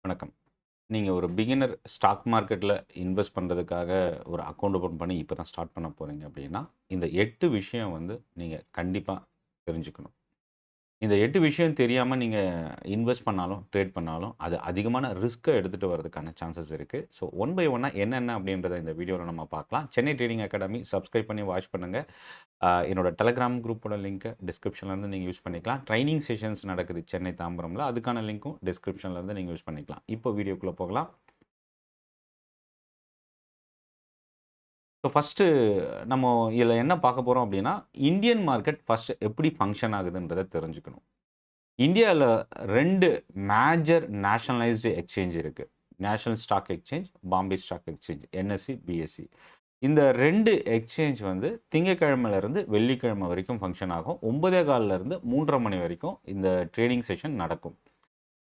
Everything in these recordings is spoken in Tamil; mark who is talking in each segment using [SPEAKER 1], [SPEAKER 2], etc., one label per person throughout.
[SPEAKER 1] வணக்கம். நீங்க ஒரு பிகினர் ஸ்டாக் மார்க்கெட்ல இன்வெஸ்ட் பண்றதுக்காக ஒரு அக்கவுண்ட் ஓப்பன் பண்ணி இப்ப தான் ஸ்டார்ட் பண்ண போறீங்க அப்படின்னா, இந்த 8 விஷயம் நீங்க கண்டிப்பா தெரிஞ்சுக்கணும். இந்த 8 விஷயம் தெரியாம நீங்க இன்வெஸ்ட் பண்ணாலும், ட்ரேட் பண்ணாலும், அது அதிகமான ரிஸ்க்க எடுத்துட்டு வரதுக்கான சான்சஸ் இருக்கு. ஸோ ஒன் பை ஒன்னா என்னென்ன அப்படின்றத இந்த வீடியோல நம்ம பார்க்கலாம். சென்னை ட்ரேடிங் அகாடமி சப்ஸ்கிரைப் பண்ணி வாட்ச் பண்ணுங்க. என்னோட டெலகிராம் குரூப்போட லிங்க்க டிஸ்கிரிப்ஷன்ல இருந்து நீங்க யூஸ் பண்ணிக்கலாம். ட்ரெய்னிங் செஷன்ஸ் நடக்குது சென்னை தாம்பரம்ல. அதுக்கான லிங்க்கும் டிஸ்கிரிப்ஷன்ல இருந்து நீங்க யூஸ் பண்ணிக்கலாம். இப்போ வீடியோக்குள்ள போகலாம். ஸோ ஃபர்ஸ்ட்டு நம்ம இதில என்ன பார்க்க போறோம் அப்படின்னா, இந்தியன் மார்க்கெட் ஃபர்ஸ்ட் எப்படி ஃபங்ஷன் ஆகுதுன்றத தெரிஞ்சுக்கணும். இந்தியால 2 மேஜர் நேஷனலைஸ்டு எக்ஸ்சேஞ்ச் இருக்கு. National stock exchange, Bombay stock exchange, NSE, BSE. இந்த 2 எக்ஸ்சேஞ்ச் திங்கட்கிழமையிலிருந்து வெள்ளிக்கிழமை வரைக்கும் ஃபங்ஷன் ஆகும். 9:15 இருந்து 3:30 மணி வரைக்கும் இந்த ட்ரேடிங் செஷன் நடக்கும்.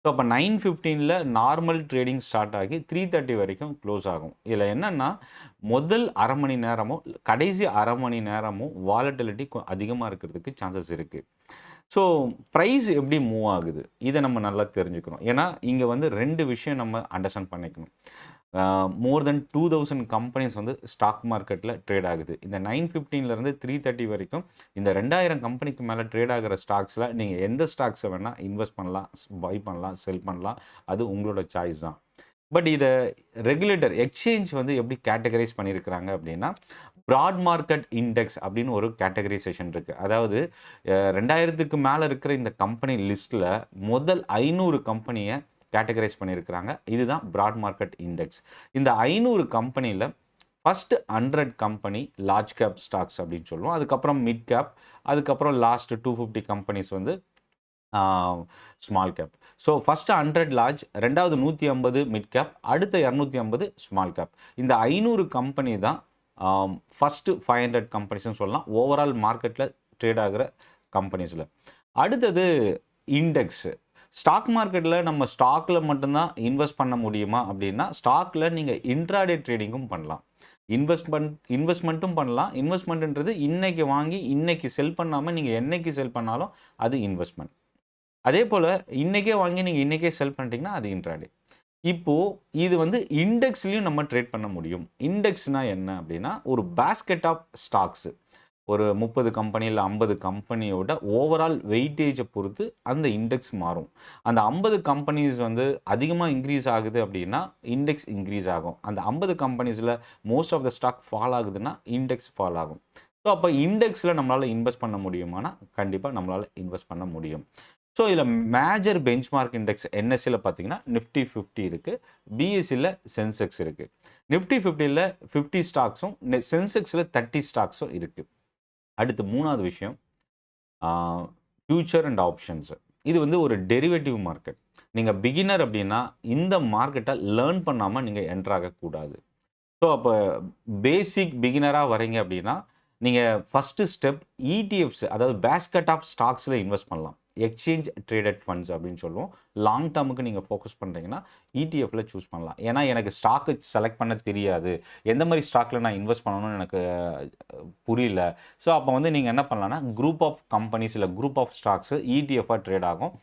[SPEAKER 1] ஸோ அப்போ 9:15ல நார்மல் ட்ரேடிங் ஸ்டார்ட் ஆகி 3:30 வரைக்கும் க்ளோஸ் ஆகும். இதில் என்னன்னா, முதல் 1/2 மணி நேரமும், கடைசி 1/2 மணி நேரமும் வாலட்டிலிட்டி அதிகமாக இருக்கிறதுக்கு சான்சஸ் இருக்கு. ஸோ ப்ரைஸ் எப்படி மூவ் ஆகுது? இதை நம்ம நல்லா தெரிஞ்சுக்கணும். ஏன்னா, இங்கே 2 விஷயம் நம்ம அண்டர்ஸ்டாண்ட் பண்ணிக்கணும். மோர் தென் 2000 கம்பெனிஸ் ஸ்டாக் மார்க்கெட்டில் ட்ரேட் ஆகுது. இந்த 9:15லேருந்து 3:30 வரைக்கும் இந்த 2000 கம்பெனிக்கு மேலே ட்ரேட் ஆகிற ஸ்டாக்ஸில் நீங்கள் எந்த ஸ்டாக்ஸை வேணால் இன்வெஸ்ட் பண்ணலாம், பை பண்ணலாம், செல் பண்ணலாம். அது உங்களோட சாய்ஸ் தான். பட் இதை ரெகுலேட்டர் எக்ஸ்சேஞ்ச் எப்படி கேட்டகரைஸ் பண்ணியிருக்கிறாங்க அப்படின்னா, பிராட் மார்க்கெட் இண்டெக்ஸ் அப்படின்னு ஒரு கேட்டகரைசேஷன் இருக்குது. அதாவது 2000க்கு மேலே இருக்கிற இந்த கம்பெனி லிஸ்ட்டில் முதல் 500 கம்பெனியை கேட்டகரைஸ் பண்ணியிருக்கிறாங்க. இதுதான் பிராட் மார்க்கெட் இண்டெக்ஸ். இந்த 500 கம்பெனியில் first 100 company large cap stocks அப்படின்னு சொல்லுவோம். அதுக்கப்புறம் மிட் கேப், அதுக்கப்புறம் last 250 companies small cap. So first 100 large, ரெண்டாவது 150 மிட் கேப், அடுத்த 250 ஸ்மால் கேப். இந்த 500 கம்பெனி தான் ஃபர்ஸ்ட் 500 கம்பெனிஸ்னு சொல்லலாம். ஓவரால் மார்க்கெட்டில் ட்ரேட் ஆகிற கம்பெனிஸில். அடுத்தது இண்டெக்ஸ். ஸ்டாக் மார்க்கெட்டில் நம்ம ஸ்டாக்கில் மட்டும்தான் இன்வெஸ்ட் பண்ண முடியுமா அப்படின்னா, ஸ்டாக்கில் நீங்கள் இன்ட்ராடே ட்ரேடிங்கும் பண்ணலாம். இன்வெஸ்ட்மெண்ட்டும் பண்ணலாம். இன்வெஸ்ட்மெண்ட்ன்றது இன்னைக்கு வாங்கி இன்னைக்கு செல் பண்ணாமல் நீங்கள் என்னைக்கு செல் பண்ணாலும் அது இன்வெஸ்ட்மெண்ட். அதே போல் இன்றைக்கே வாங்கி நீங்கள் இன்றைக்கே செல் பண்ணிட்டீங்கன்னா அது இன்ட்ராடே. இப்போது இது இண்டெக்ஸ்லேயும் நம்ம ட்ரேட் பண்ண முடியும். இண்டெக்ஸ்னால் என்ன அப்படின்னா, ஒரு பேஸ்கெட் ஆஃப் ஸ்டாக்ஸு. ஒரு 30 கம்பெனி இல்லை 50 கம்பெனியோட ஓவரால் வெயிட்டேஜை பொறுத்து அந்த இண்டெக்ஸ் மாறும். அந்த 50 கம்பெனிஸ் அதிகமாக இன்க்ரீஸ் ஆகுது அப்படின்னா இண்டெக்ஸ் இன்க்ரீஸ் ஆகும். அந்த 50 கம்பெனிஸில் most of the stock fall ஆகுதுன்னா இண்டெக்ஸ் ஃபால் ஆகும். ஸோ அப்போ இண்டெக்ஸில் நம்மளால் இன்வெஸ்ட் பண்ண முடியுமானா கண்டிப்பாக நம்மளால் இன்வெஸ்ட் பண்ண முடியும். ஸோ இதில் மேஜர் பெஞ்ச்மார்க் இண்டெக்ஸ் என்எஸ்சியில் பார்த்தீங்கன்னா நிஃப்டி 50 இருக்குது, பிஎஸ்சியில் சென்செக்ஸ் இருக்குது. நிஃப்டி 50ல் 50 ஸ்டாக்ஸும், சென்செக்ஸில் 30 ஸ்டாக்ஸும் இருக்குது. அடுத்து 3வது விஷயம் ஃபியூச்சர் அண்ட் ஆப்ஷன்ஸ். இது ஒரு டெரிவேட்டிவ் மார்க்கெட். நீங்கள் பிகினர் அப்படின்னா இந்த மார்க்கெட்டை லேர்ன் பண்ணாமல் நீங்கள் என்டர் ஆகக்கூடாது. ஸோ அப்போ பேசிக் பிகினராக வரீங்க அப்படின்னா நீங்கள் ஃபஸ்ட்டு ஸ்டெப் இடிஎஃப்ஸ், அதாவது பேஸ்கெட் ஆஃப் ஸ்டாக்ஸில் இன்வெஸ்ட் பண்ணலாம். எக்ஸ்சேஞ்ச் ட்ரேடட் ஃபண்ட்ஸ் அப்படின்னு சொல்லுவோம். லாங் டேர்முக்கு நீங்கள் ஃபோக்கஸ் பண்ணுறீங்கன்னா இடிஎஃப்பில் சூஸ் பண்ணலாம். ஏன்னா எனக்கு ஸ்டாக்கு செலக்ட் பண்ண தெரியாது, எந்த மாதிரி ஸ்டாக்கில் நான் இன்வெஸ்ட் பண்ணணும்னு எனக்கு புரியல. ஸோ அப்போ நீங்கள் என்ன பண்ணலான்னா, குரூப் ஆஃப் கம்பெனிஸ் இல்லை குரூப் ஆஃப் ஸ்டாக்ஸு இடிஎஃப்பாக ட்ரேட் ஆகும்.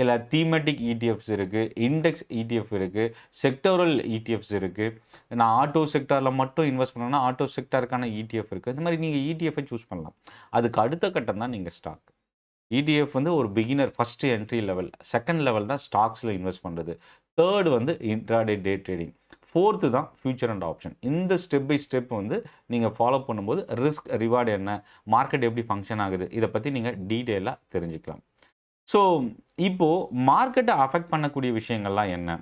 [SPEAKER 1] இல்லை தீமெட்டிக் இடிஎஃப்ஸ் இருக்குது, இண்டெக்ஸ் இடிஎஃப் இருக்குது, செக்டோரல் இடிஎஃப்ஸ் இருக்குது. நான் ஆட்டோ செக்டாரில் மட்டும் இன்வெஸ்ட் பண்ணணும்னா ஆட்டோ செக்டாருக்கான இடிஎஃப் இருக்குது. இந்த மாதிரி நீங்கள் இடிஎஃப்பை சூஸ் பண்ணலாம். அதுக்கு அடுத்த கட்டம் தான் நீங்கள் ஸ்டாக். இடிஎஃப் ஒரு beginner first entry level. Second level தான் ஸ்டாக்ஸில் இன்வெஸ்ட் பண்ணுறது. தேர்டு இன்ட்ராடே டே ட்ரேடிங். ஃபோர்த்து தான் ஃபியூச்சர் அண்ட் ஆப்ஷன். இந்த ஸ்டெப் பை ஸ்டெப் நீங்கள் ஃபாலோ பண்ணும்போது ரிஸ்க் ரிவார்டு என்ன, மார்க்கெட் எப்படி ஃபங்க்ஷன் ஆகுது, இதை பற்றி நீங்கள் டீட்டெயிலாக தெரிஞ்சுக்கலாம். ஸோ இப்போது மார்க்கெட்டை அஃபெக்ட் பண்ணக்கூடிய விஷயங்கள்லாம் என்ன?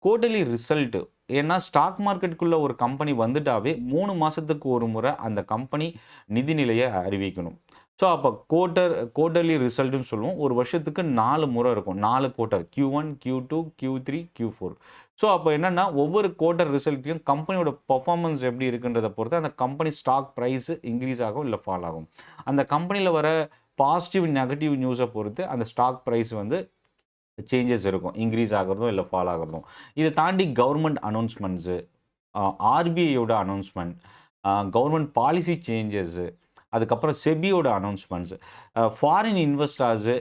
[SPEAKER 1] Quarterly result. ஏன்னா ஸ்டாக் மார்க்கெட்டுக்குள்ளே ஒரு கம்பெனி வந்துட்டாவே 3 மாதத்துக்கு ஒரு முறை அந்த கம்பெனி நிதிநிலையை அறிவிக்கணும். ஸோ அப்போ குவார்ட்டர்லி ரிசல்ட்டுன்னு சொல்லுவோம். ஒரு வருஷத்துக்கு 4 முறை இருக்கும். 4 quarter, Q1, Q2, Q3, Q4. So அப்போ என்னென்னா, ஒவ்வொரு குவார்ட்டர் ரிசல்ட்லையும் கம்பெனியோட பர்ஃபார்மன்ஸ் எப்படி இருக்குன்றதை பொறுத்து அந்த கம்பெனி ஸ்டாக் ப்ரைஸு இன்க்ரீஸ் ஆகும் இல்லை ஃபால் ஆகும். அந்த கம்பெனியில் வர பாசிட்டிவ் நெகட்டிவ் நியூஸை பொறுத்து அந்த ஸ்டாக் ப்ரைஸ் சேஞ்சஸ் இருக்கும். இன்க்ரீஸ் ஆகிறதும் இல்லை ஃபால் ஆகிறதும். இதை தாண்டி கவர்மெண்ட் அனௌன்ஸ்மெண்ட்ஸு, ஆர்பிஐயோட அனௌன்ஸ்மெண்ட், கவர்மெண்ட் பாலிசி சேஞ்சஸ்ஸு, அதுக்கப்புறம் செபியோட அனௌன்ஸ்மெண்ட்ஸு, ஃபாரின் இன்வெஸ்டர்ஸு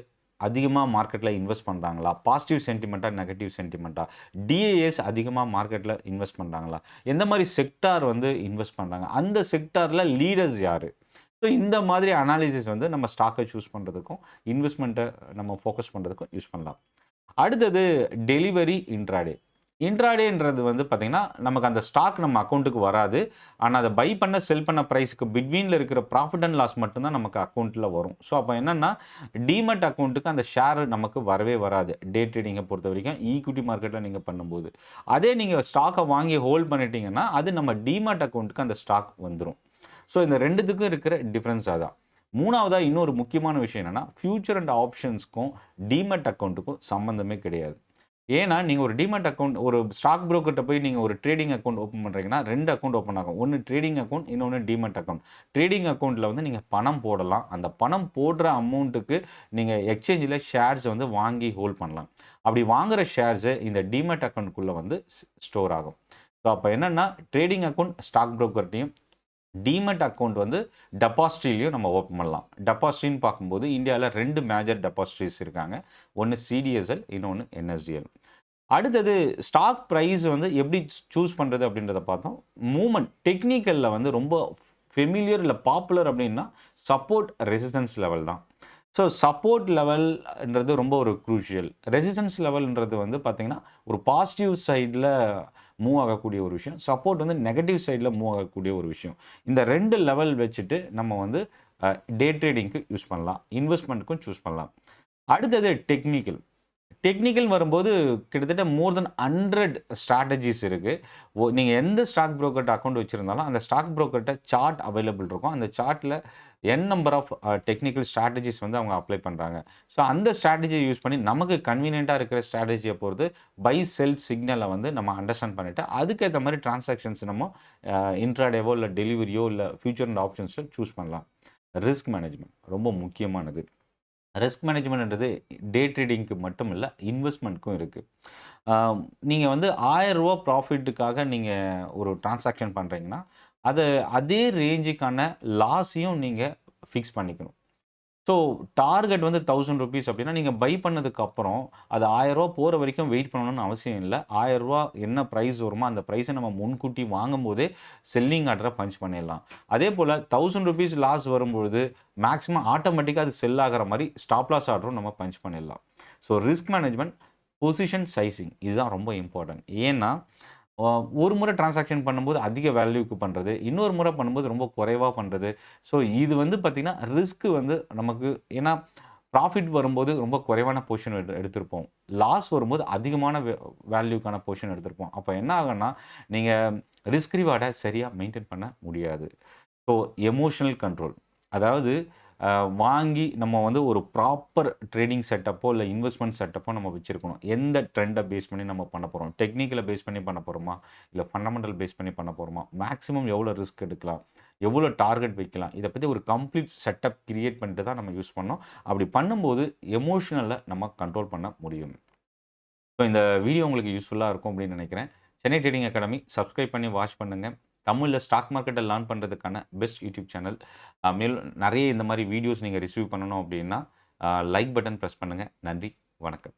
[SPEAKER 1] அதிகமாக மார்க்கெட்டில் இன்வெஸ்ட் பண்ணுறாங்களா, பாசிட்டிவ் சென்டிமெண்ட்டா, நெகட்டிவ் சென்டிமெண்ட்டா, டிஏஎஸ் அதிகமாக மார்க்கெட்டில் இன்வெஸ்ட் பண்ணுறாங்களா, எந்த மாதிரி செக்டார் வந்து இன்வெஸ்ட் பண்ணுறாங்க, அந்த செக்டாரில் லீடர்ஸ் யார். ஸோ இந்த மாதிரி அனாலிசிஸ் வந்து நம்ம ஸ்டாக்கை சூஸ் பண்ணுறதுக்கும் இன்வெஸ்ட்மெண்ட்டை நம்ம ஃபோக்கஸ் பண்ணுறதுக்கும் யூஸ் பண்ணலாம். அடுத்தது டெலிவரி இன்ட்ராடே. இன்ட்ராடேன்றது வந்து பார்த்தீங்கன்னா, நமக்கு அந்த ஸ்டாக் நம்ம அக்கௌண்ட்டுக்கு வராது. ஆனால் அதை பை பண்ண, செல் பண்ண ப்ரைஸுக்கு பிட்வீனில் இருக்கிற ப்ராஃபிட் அண்ட் லாஸ் மட்டும்தான் நமக்கு அக்கௌண்ட்டில் வரும். ஸோ அப்போ என்னென்னா, டிமெட் அக்கௌண்ட்டுக்கு அந்த ஷேர் நமக்கு வரவே வராது. டே ட்ரேடிங்கை பொறுத்த வரைக்கும் ஈக்விட்டி மார்க்கெட்டில் நீங்கள் பண்ணும்போது. அதே நீங்கள் ஸ்டாக்கை வாங்கி ஹோல்ட் பண்ணிட்டீங்கன்னா, அது நம்ம டிமெட் அக்கௌண்ட்டுக்கு அந்த ஸ்டாக் வந்துடும். ஸோ இந்த ரெண்டுத்துக்கும் இருக்கிற டிஃப்ரென்ஸ் அதான். மூணாவதா இன்னொரு முக்கியமான விஷயம் என்னென்னா, ஃபியூச்சர் அண்ட் ஆப்ஷன்ஸ்க்கும் டிமெட் அக்கௌண்ட்டுக்கும் சம்மந்தமே கிடையாது. ஏன்னா, நீங்கள் ஒரு டிமெட் அக்கௌண்ட் ஒரு ஸ்டாக் புரோக்கர்கிட்ட போய் நீங்கள் ஒரு ட்ரேடிங் அக்கௌண்ட் ஓப்பன் பண்ணுறீங்கன்னா, 2 அக்கௌண்ட் ஓப்பன் ஆகும். ஒன்று ட்ரேடிங் அக்கௌண்ட், இன்னொன்று டிமெட் அக்கௌண்ட். ட்ரேடிங் அக்கௌண்ட்டில் வந்து நீங்கள் பணம் போடலாம். அந்த பணம் போடுற அமௌண்ட்டுக்கு நீங்கள் எக்ஸ்சேஞ்சில் ஷேர்ஸ் வந்து வாங்கி ஹோல்ட் பண்ணலாம். அப்படி வாங்குகிற ஷேர்ஸு இந்த டிமெட் அக்கௌண்ட்டுக்குள்ளே வந்து ஸ்டோர் ஆகும். ஸோ அப்போ என்னென்னா, ட்ரேடிங் அக்கௌண்ட் ஸ்டாக் புரோக்கர்ட்டையும், டிமெட் அக்கௌண்ட் வந்து டெபாசிட்ரிலையும் நம்ம ஓப்பன் பண்ணலாம். டெபாசிட்ரின்னு பார்க்கும்போது இந்தியாவில் 2 மேஜர் டெபாசிட்ரிஸ் இருக்காங்க. ஒன்று சிடிஎஸ்எல், இன்னொன்று என்எஸ்டிஎல். அடுத்தது ஸ்டாக் ப்ரைஸ் வந்து எப்படி சூஸ் பண்ணுறது அப்படின்றத பார்த்தோம். மூவ்மெண்ட் டெக்னிக்கலில் வந்து ரொம்ப ஃபெமிலியர் இல்லை பாப்புலர் அப்படின்னா சப்போர்ட் ரெசிஸ்டன்ஸ் லெவல் தான். ஸோ சப்போர்ட் லெவல்ன்றது ரொம்ப ஒரு க்ரூஷியல். ரெசிஸ்டன்ஸ் லெவல்ன்றது வந்து பார்த்திங்கன்னா ஒரு பாசிட்டிவ் சைடில் மூவ் ஆகக்கூடிய ஒரு விஷயம். சப்போர்ட் வந்து நெகட்டிவ் சைடில் மூவ் ஆகக்கூடிய ஒரு விஷயம். இந்த 2 லெவல் வச்சுட்டு நம்ம வந்து டே ட்ரேடிங்க்கு யூஸ் பண்ணலாம், இன்வெஸ்ட்மெண்ட்டுக்கும் சூஸ் பண்ணலாம். அடுத்தது டெக்னிக்கல். டெக்னிக்கல் வரும்போது கிட்டத்தட்ட மோர் தென் 100 ஸ்ட்ராட்டஜிஸ் இருக்குது. நீங்கள் எந்த ஸ்டாக் புரோக்கர்ட்ட அக்கௌண்ட் வச்சுருந்தாலும் அந்த ஸ்டாக் புரோக்கர்ட்ட சார்ட் அவைலபிள் இருக்கும். அந்த சார்ட்டில் நம்பர் ஆஃப் டெக்னிக்கல் ஸ்ட்ராட்டஜிஸ் வந்து அவங்க அப்ளை பண்ணுறாங்க. ஸோ அந்த ஸ்ட்ராட்டஜியை யூஸ் பண்ணி நமக்கு கன்வீனியண்ட்டாக இருக்கிற ஸ்ட்ராட்டஜியை பொறுத்து பை செல் சிக்னலை வந்து நம்ம அண்டர்ஸ்டாண்ட் பண்ணிவிட்டு அதுக்கேற்ற மாதிரி டிரான்சாக்ஷன்ஸ் நம்ம இன்ட்ராடேவோ இல்லை டெலிவரியோ இல்லை ஃபியூச்சர் அண்ட் ஆப்ஷன்ஸில் சூஸ் பண்ணலாம். ரிஸ்க் மேனேஜ்மெண்ட் ரொம்ப முக்கியமானது. ரிஸ்க் மேனேஜ்மெண்ட்ன்றது டே ட்ரேடிங்க்கு மட்டும் இல்லை, இன்வெஸ்ட்மெண்ட்க்கும் இருக்குது. நீங்கள் வந்து ரூ. 1000 ப்ராஃபிட்டுக்காக நீங்கள் ஒரு டிரான்சாக்ஷன் பண்ணுறீங்கன்னா, அதே ரேஞ்சுக்கான லாஸையும் நீங்கள் ஃபிக்ஸ் பண்ணிக்கணும். ஸோ டார்கெட் வந்து ₹1000 அப்படின்னா, நீங்கள் பை பண்ணதுக்கப்புறம் அது ரூ. 1000 போகிற வரைக்கும் வெயிட் பண்ணணும்னு அவசியம் இல்லை. ரூ. 1000 என்ன ப்ரைஸ் வருமோ அந்த ப்ரைஸை நம்ம முன்கூட்டி வாங்கும்போதே செல்லிங் ஆர்டரை பஞ்ச் பண்ணிடலாம். அதே போல் ₹1000 லாஸ் வரும்பொழுது மேக்ஸிமம் ஆட்டோமேட்டிக்காக அது செல் ஆகிற மாதிரி ஸ்டாப் லாஸ் ஆர்டரும் நம்ம பஞ்ச் பண்ணிடலாம். So risk management, position sizing இதுதான் ரொம்ப இம்பார்ட்டன்ட். ஏன்னா ஒரு முறை டிரான்சாக்ஷன் பண்ணும்போது அதிக வேல்யூக்கு பண்ணுறது, இன்னொரு முறை பண்ணும்போது ரொம்ப குறைவாக பண்ணுறது. ஸோ இது வந்து பார்த்திங்கன்னா ரிஸ்க்கு வந்து நமக்கு, ஏன்னா ப்ராஃபிட் வரும்போது ரொம்ப குறைவான பொசிஷன் எடுத்திருப்போம், லாஸ் வரும்போது அதிகமான வேல்யூக்கான பொசிஷன் எடுத்திருப்போம். அப்போ என்ன ஆகும்னா நீங்கள் ரிஸ்க் ரிவார்டை சரியாக மெயின்டைன் பண்ண முடியாது. ஸோ எமோஷனல் கண்ட்ரோல், அதாவது வாங்கி நம்ம வந்து ஒரு ப்ராப்பர் ட்ரேடிங் செட்டப்போ இல்லை இன்வெஸ்ட்மெண்ட் செட்டப்போ நம்ம வச்சுருக்கணும். எந்த ட்ரெண்டை பேஸ் பண்ணி நம்ம பண்ண போகிறோம், டெக்னிக்கலை பேஸ் பண்ணி பண்ண போகிறோமா, இல்லை ஃபண்டமெண்டல் பேஸ் பண்ணி பண்ண போகிறோமா, மேக்ஸிமம் எவ்வளோ ரிஸ்க் எடுக்கலாம், எவ்வளோ டார்கெட் வைக்கலாம், இதை பற்றி ஒரு கம்ப்ளீட் செட்டப் கிரியேட் பண்ணிட்டு தான் நம்ம யூஸ் பண்ணோம். அப்படி பண்ணும்போது எமோஷனலை நம்ம கண்ட்ரோல் பண்ண முடியும். ஸோ இந்த வீடியோ உங்களுக்கு யூஸ்ஃபுல்லாக இருக்கும் அப்படின்னு நினைக்கிறேன். சென்னை ட்ரேடிங் அகாடமி சப்ஸ்கிரைப் பண்ணி வாட்ச் பண்ணுங்கள். தமிழில் ஸ்டாக் மார்க்கெட்டை லேர்ன் பண்ணுறதுக்கான பெஸ்ட் யூடியூப் சேனல். மேலும் நிறைய இந்த மாதிரி வீடியோஸ் நீங்கள் ரிசீவ் பண்ணணும் அப்படின்னா லைக் பட்டன் ப்ரெஸ் பண்ணுங்கள். நன்றி, வணக்கம்.